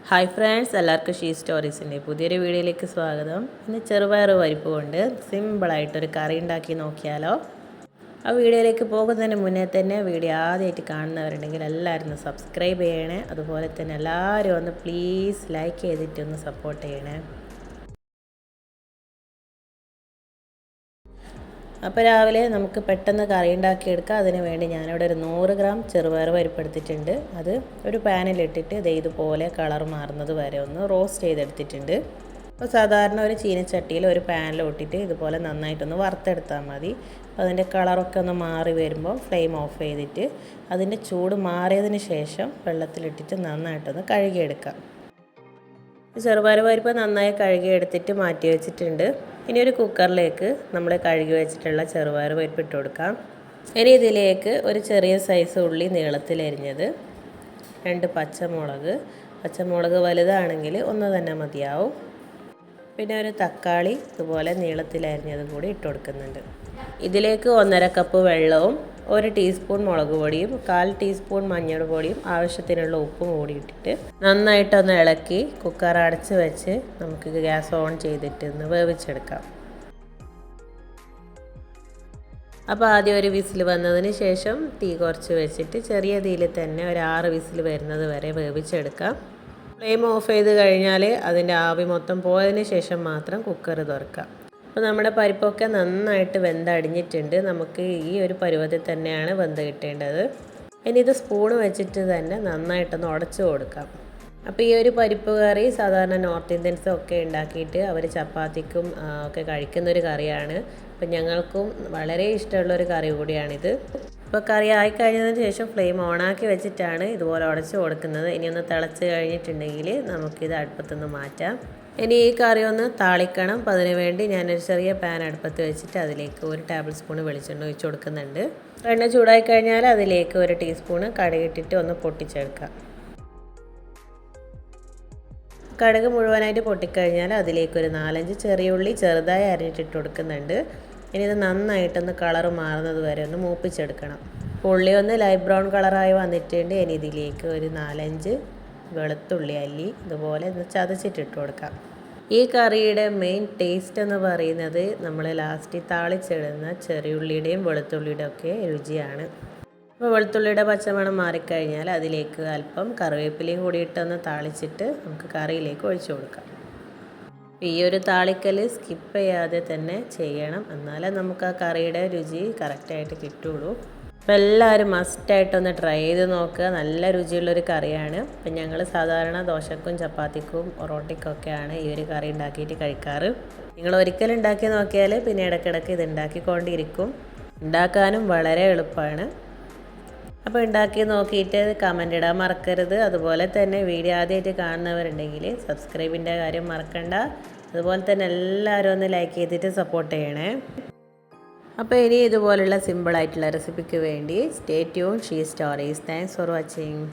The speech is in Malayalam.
ഹായ് ഫ്രണ്ട്സ്, എല്ലാവർക്കും ഷീ സ്റ്റോറീസിൻ്റെ പുതിയൊരു വീഡിയോയിലേക്ക് സ്വാഗതം. ഇന്ന് ചെറുപയർ പരിപ്പ് കൊണ്ട് സിമ്പിളായിട്ടൊരു കറി ഉണ്ടാക്കി നോക്കിയാലോ. ആ വീഡിയോയിലേക്ക് പോകുന്നതിന് മുന്നേ തന്നെ വീഡിയോ ആദ്യമായിട്ട് കാണുന്നവരുണ്ടെങ്കിൽ എല്ലാവരും ഒന്ന് സബ്സ്ക്രൈബ് ചെയ്യണേ. അതുപോലെ തന്നെ എല്ലാവരും ഒന്ന് പ്ലീസ് ലൈക്ക് ചെയ്തിട്ട് ഒന്ന് സപ്പോർട്ട് ചെയ്യണേ. അപ്പോൾ രാവിലെ നമുക്ക് പെട്ടെന്ന് കറി ഉണ്ടാക്കിയെടുക്കാം. അതിന് വേണ്ടി ഞാനിവിടെ ഒരു 100 ഗ്രാം ചെറുപയർ പരിപ്പ് എടുത്തിട്ടുണ്ട്. അത് ഒരു പാനിലിട്ടിട്ട് ഇതുപോലെ കളർ മാറുന്നത് വരെ ഒന്ന് റോസ്റ്റ് ചെയ്തെടുത്തിട്ടുണ്ട്. അപ്പോൾ സാധാരണ ഒരു ചീനച്ചട്ടിയിൽ ഒരു പാനിലോട്ടിട്ട് ഇതുപോലെ നന്നായിട്ടൊന്ന് വറുത്തെടുത്താൽ മതി. അതിൻ്റെ കളറൊക്കെ ഒന്ന് മാറി വരുമ്പോൾ ഫ്ലെയിം ഓഫ് ചെയ്തിട്ട് അതിൻ്റെ ചൂട് മാറിയതിന് ശേഷം വെള്ളത്തിലിട്ടിട്ട് നന്നായിട്ടൊന്ന് കഴുകിയെടുക്കാം. ചെറുപയർ പരിപ്പ് നന്നായി കഴുകി എടുത്തിട്ട് മാറ്റി വെച്ചിട്ടുണ്ട്. ഇനി ഒരു കുക്കറിലേക്ക് നമ്മൾ കഴുകി വെച്ചിട്ടുള്ള ചെറുപയർ പരിപ്പ് ഇട്ട് കൊടുക്കാം. ഇനി ഇതിലേക്ക് ഒരു ചെറിയ സൈസ് ഉള്ളി നീളത്തിലരിഞ്ഞത്, 2 പച്ചമുളക് വലുതാണെങ്കിൽ ഒന്ന് തന്നെ മതിയാവും. പിന്നെ ഒരു തക്കാളി ഇതുപോലെ നീളത്തിലരിഞ്ഞത് കൂടി ഇട്ട് കൊടുക്കുന്നുണ്ട്. ഇതിലേക്ക് 1.5 കപ്പ് വെള്ളവും 1 ടീസ്പൂൺ മുളക് പൊടിയും 1/4 ടീസ്പൂൺ മഞ്ഞൾ പൊടിയും ആവശ്യത്തിനുള്ള ഉപ്പും കൂടി ഇട്ടിട്ട് നന്നായിട്ടൊന്ന് ഇളക്കി കുക്കർ അടച്ച് വെച്ച് നമുക്ക് ഗ്യാസ് ഓൺ ചെയ്തിട്ട് ഒന്ന് വേവിച്ചെടുക്കാം. അപ്പോൾ ആദ്യം ഒരു വിസിൽ വന്നതിന് ശേഷം തീ കുറച്ച് വെച്ചിട്ട് ചെറിയ തീയിൽ തന്നെ ഒരു 6 വിസിൽ വരുന്നത് വരെ വേവിച്ചെടുക്കാം. ഫ്ലെയിം ഓഫ് ചെയ്ത് കഴിഞ്ഞാൽ അതിൻ്റെ ആവി മൊത്തം പോയതിന് ശേഷം മാത്രം കുക്കർ തുറക്കാം. അപ്പോൾ നമ്മുടെ പരിപ്പൊക്കെ നന്നായിട്ട് വെന്തടിഞ്ഞിട്ടുണ്ട്. നമുക്ക് ഈ ഒരു പരുവത്തിൽ തന്നെയാണ് വെന്ത് കിട്ടേണ്ടത്. ഇനി ഇത് സ്പൂണ് വെച്ചിട്ട് തന്നെ നന്നായിട്ടൊന്ന് ഉടച്ചു കൊടുക്കാം. അപ്പോൾ ഈ ഒരു പരിപ്പ് കറി സാധാരണ നോർത്ത് ഇന്ത്യൻസും ഒക്കെ ഉണ്ടാക്കിയിട്ട് അവർ ചപ്പാത്തിക്കും ഒക്കെ കഴിക്കുന്നൊരു കറിയാണ്. അപ്പോൾ ഞങ്ങൾക്കും വളരെ ഇഷ്ടമുള്ളൊരു കറി കൂടിയാണിത്. ഇപ്പോൾ കറി ആയിക്കഴിഞ്ഞതിന് ശേഷം ഫ്ലെയിം ഓണാക്കി വെച്ചിട്ടാണ് ഇതുപോലെ ഉടച്ച് കൊടുക്കുന്നത്. ഇനി ഒന്ന് തിളച്ച് കഴിഞ്ഞിട്ടുണ്ടെങ്കിൽ നമുക്കിത് അടുപ്പത്തുനിന്ന് മാറ്റാം. ഇനി ഈ കറി ഒന്ന് താളിക്കണം. അപ്പോൾ അതിന് വേണ്ടി ഞാനൊരു ചെറിയ പാൻ അടുപ്പത്ത് വെച്ചിട്ട് അതിലേക്ക് 1 ടേബിൾ സ്പൂൺ വെളിച്ചെണ്ണ ഒഴിച്ച് കൊടുക്കുന്നുണ്ട്. എണ്ണ ചൂടായി കഴിഞ്ഞാൽ അതിലേക്ക് 1 ടീസ്പൂണ് കടുകിട്ടിട്ട് ഒന്ന് പൊട്ടിച്ചെടുക്കാം. കടുക് മുഴുവനായിട്ട് പൊട്ടിക്കഴിഞ്ഞാൽ അതിലേക്ക് ഒരു 4-5 ചെറിയ ഉള്ളി ചെറുതായി അരിഞ്ഞിട്ടിട്ട് കൊടുക്കുന്നുണ്ട്. ഇനി ഇത് നന്നായിട്ടൊന്ന് കളർ മാറുന്നത് വരെ ഒന്ന് മൂപ്പിച്ചെടുക്കണം. ഉള്ളി ഒന്ന് ലൈറ്റ് ബ്രൗൺ കളറായി വന്നിട്ടുണ്ട്. ഇനി ഇതിലേക്ക് ഒരു 4-5 വെളുത്തുള്ളി അല്ലി ഇതുപോലെ ഒന്ന് ചതച്ചിട്ടിട്ട് കൊടുക്കാം. ഈ കറിയുടെ മെയിൻ ടേസ്റ്റ് എന്ന് പറയുന്നത് നമ്മൾ ലാസ്റ്റ് താളിച്ചിടുന്ന ചെറിയുള്ളിയുടെയും വെളുത്തുള്ളിയുടെയും ഒക്കെ രുചിയാണ്. അപ്പോൾ വെളുത്തുള്ളിയുടെ പച്ചമണം മാറിക്കഴിഞ്ഞാൽ അതിലേക്ക് അല്പം കറിവേപ്പിലയും കൂടി ഇട്ടൊന്ന് താളിച്ചിട്ട് നമുക്ക് കറിയിലേക്ക് ഒഴിച്ചു കൊടുക്കാം. ഈ ഒരു താളിക്കൽ സ്കിപ്പ് ചെയ്യാതെ തന്നെ ചെയ്യണം, എന്നാലേ നമുക്ക് ആ കറിയുടെ രുചി കറക്റ്റായിട്ട് കിട്ടുള്ളൂ. അപ്പോൾ എല്ലാവരും മസ്റ്റായിട്ടൊന്ന് ട്രൈ ചെയ്ത് നോക്കുക. നല്ല രുചിയുള്ളൊരു കറിയാണ്. അപ്പം ഞങ്ങൾ സാധാരണ ദോശക്കും ചപ്പാത്തിക്കും ഒറോട്ടിക്കൊക്കെയാണ് ഈ ഒരു കറി ഉണ്ടാക്കിയിട്ട് കഴിക്കാറ്. നിങ്ങൾ ഒരിക്കലും ഉണ്ടാക്കി നോക്കിയാൽ പിന്നെ ഇടയ്ക്കിടയ്ക്ക് ഇത് ഉണ്ടാക്കിക്കൊണ്ടിരിക്കും. ഉണ്ടാക്കാനും വളരെ എളുപ്പമാണ്. അപ്പോൾ ഉണ്ടാക്കി നോക്കിയിട്ട് കമൻ്റ് ഇടാൻ മറക്കരുത്. അതുപോലെ തന്നെ വീഡിയോ ആദ്യമായിട്ട് കാണുന്നവരുണ്ടെങ്കിൽ സബ്സ്ക്രൈബിൻ്റെ കാര്യം മറക്കണ്ട. അതുപോലെ തന്നെ എല്ലാവരും ഒന്ന് ലൈക്ക് ചെയ്തിട്ട് സപ്പോർട്ട് ചെയ്യണേ. അപ്പോൾ ഇനി ഇതുപോലുള്ള സിമ്പിളായിട്ടുള്ള റെസിപ്പിക്ക് വേണ്ടി stay tune she stories. Thanks for watching.